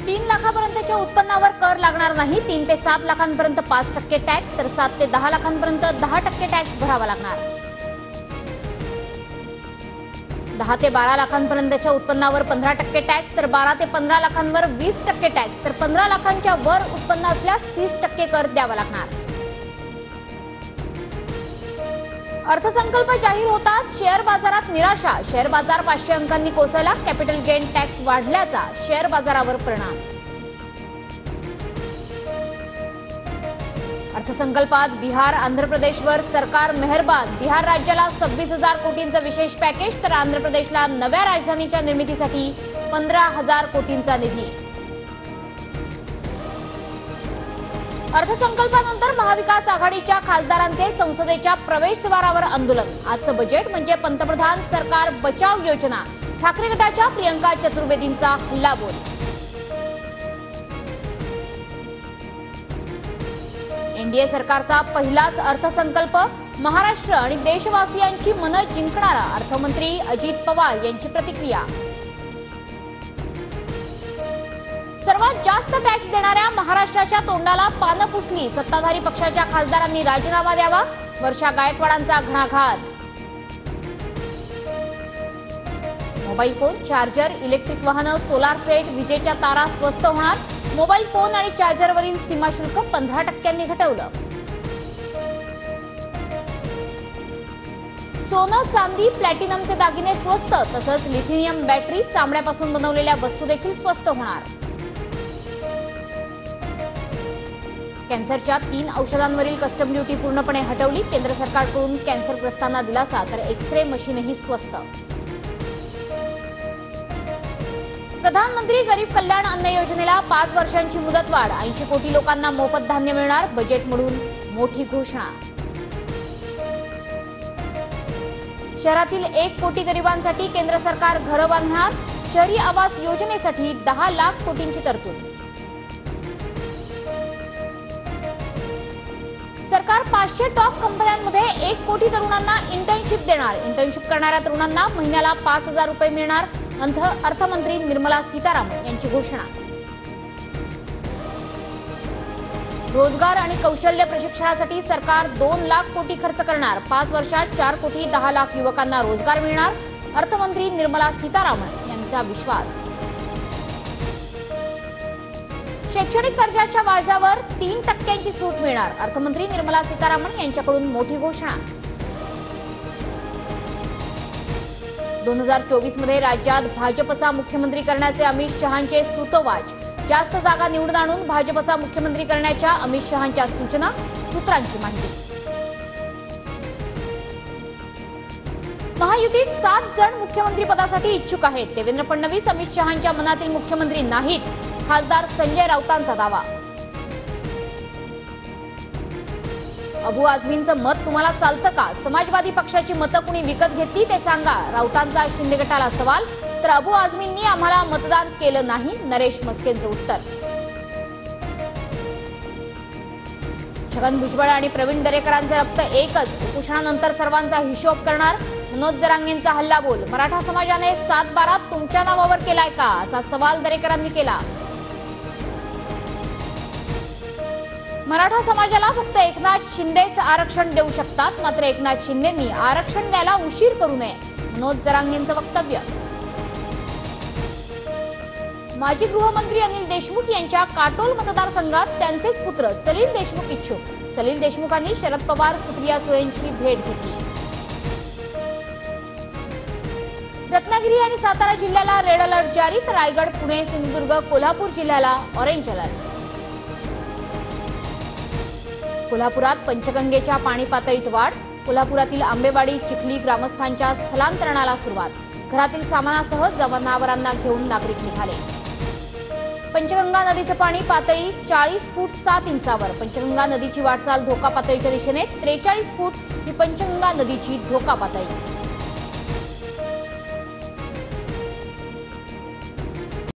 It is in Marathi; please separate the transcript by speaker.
Speaker 1: 3 लाखापर्यंतच्या उत्पन्नावर कर लागणार नाही। 3 ते 7 लाखांपर्यंत 5% टॅक्स तर 7 ते 10 लाखांपर्यंत 10% टॅक्स भरावा लागणार। 10 ते 12 लाखांपर्यंतच्या उत्पन्नावर 15% टॅक्स तर 12 ते 15 लाखांवर 20% टॅक्स तर 15 लाखांच्या वर उत्पन्न असल्यास 30% कर द्यावा लागणार। अर्थसंकल्प जाहीर होताच शेअर बाजारात निराशा। शेअर बाजार 500 अंकांनी कोसळला। कॅपिटल गेन टॅक्स वाढल्याचा शेअर बाजारावर परिणाम। अर्थसंकल्पात बिहार आंध्र प्रदेशवर सरकार मेहरबान। बिहार राज्याला 26,000 कोटींचं विशेष पॅकेज तर आंध्र प्रदेशला नव्या राजधानीच्या निर्मितीसाठी 15,000 कोटींचा निधी। अर्थसंकल्पानंतर महाविकास आघाडीच्या खासदारांचे संसदेच्या प्रवेशद्वारावर आंदोलन। आजचं बजेट म्हणजे पंतप्रधान सरकार बचाव योजना। ठाकरे गटाच्या प्रियंका चतुर्वेदींचा हल्लाबोल। एनडीए सरकारचा पहिलाच अर्थसंकल्प महाराष्ट्र आणि देशवासियांची मनं जिंकणारा। अर्थमंत्री अजित पवार यांची प्रतिक्रिया। सर्वात जास्त टॅक्स देणाऱ्या महाराष्ट्राच्या तोंडाला पानं पुसली। सत्ताधारी पक्षाच्या खासदारांनी राजीनामा द्यावा। वर्षा गायकवाडांचा घणाघात। मोबाईल फोन, चार्जर, इलेक्ट्रिक वाहनं, सोलार सेट, विजेच्या तारा स्वस्त होणार। मोबाईल फोन आणि चार्जरवरील सीमा शुल्क 15% घटवलं। सोनं, चांदी, प्लॅटिनमचे दागिने स्वस्त तसंच लिथियम बॅटरी, चामड्यापासून बनवलेल्या वस्तू देखील स्वस्त होणार। कॅन्सरच्या 3 औषधांवरील कस्टम ड्युटी पूर्णपणे हटवली। केंद्र सरकारकडून कॅन्सरग्रस्तांना दिलासा तर एक्स-रे मशीनही स्वस्त। प्रधानमंत्री गरीब कल्याण अन्न योजनेला 5 वर्षांची मुदतवाढ। 80 कोटी लोकांना मोफत धान्य मिळणार। बजेटमधून मोठी घोषणा। शहरातील 1 कोटी गरिबांसाठी केंद्र सरकार घरं बांधणार। शहरी आवास योजनेसाठी 10 लाख कोटींची तरतूद। सरकार 500 टॉप कंपन्यांमध्ये 1 कोटी तरुणांना इंटर्नशिप देणार। इंटर्नशिप करणाऱ्या तरुणांना महिन्याला 5,000 रुपये मिळणार। अर्थमंत्री निर्मला सीतारामन यांची घोषणा। रोजगार आणि कौशल्य प्रशिक्षणासाठी सरकार 2 लाख कोटी खर्च करणार। 5 वर्षात 4 कोटी 10 लाख युवकांना रोजगार मिळणार। अर्थमंत्री निर्मला सीतारामन यांचा विश्वास। शैक्षणिक कर्जाच्या व्याजावर 3% सूट मिळणार। अर्थमंत्री निर्मला सीतारामन यांच्याकडून मोठी घोषणा। 2024 मध्ये राज्यात भाजपचा मुख्यमंत्री करण्याचे अमित शहांचे सूतोवाच। जास्त जागा निवडून आणून भाजपचा मुख्यमंत्री करण्याच्या अमित शहांच्या सूचना। सूत्रांची माहिती। महायुतीत 7 जण मुख्यमंत्री पदासाठी इच्छुक आहेत। देवेंद्र फडणवीस अमित शहांच्या मनातील मुख्यमंत्री नाहीत। खासदार संजय राऊतांचा दावा। अबू आझमींचं मत तुम्हाला चालतं का? समाजवादी पक्षाची मतं कुणी विकत घेतली ते सांगा। राऊतांचा शिंदे गटाला सवाल तर अबू आझमींनी आम्हाला मतदान केलं नाही। नरेश मस्केंचं उत्तर। छगन भुजबळ आणि प्रवीण दरेकरांचे रक्त एकच। उपोषणानंतर सर्वांचा हिशोब करणार। मनोज जरांगेंचा हल्लाबोल। मराठा समाजाने 7-12 तुमच्या नावावर केलाय का असा सवाल दरेकरांनी केला। मराठा समाजाला फक्त एकनाथ शिंदेच आरक्षण देऊ शकतात। मात्र एकनाथ शिंदेंनी आरक्षण द्यायला उशीर करू नये। मनोज जरांगेंचं वक्तव्य। माजी गृहमंत्री अनिल देशमुख यांच्या काटोल मतदारसंघात त्यांचेच पुत्र सलील देशमुख इच्छुक। सलील देशमुखांनी शरद पवार, सुप्रिया सुळेंची भेट घेतली। रत्नागिरी आणि सातारा जिल्ह्याला रेड अलर्ट जारी तर रायगड, पुणे, सिंधुदुर्ग, कोल्हापूर जिल्ह्याला ऑरेंज अलर्ट। कोल्हापुरात पंचगंगेच्या पाणी पातळीत वाढ। कोल्हापुरातील आंबेवाडी, चिखली ग्रामस्थांच्या स्थलांतरणाला सुरुवात। घरातील सामानासह जनावरांना घेऊन नागरिक निघाले। पंचगंगा नदीचं पाणी पातळी 40 फूट 7 इंचावर। पंचगंगा नदीची वाटचाल धोका पातळीच्या दिशेने। 43 फूट ही पंचगंगा नदीची धोका पातळी।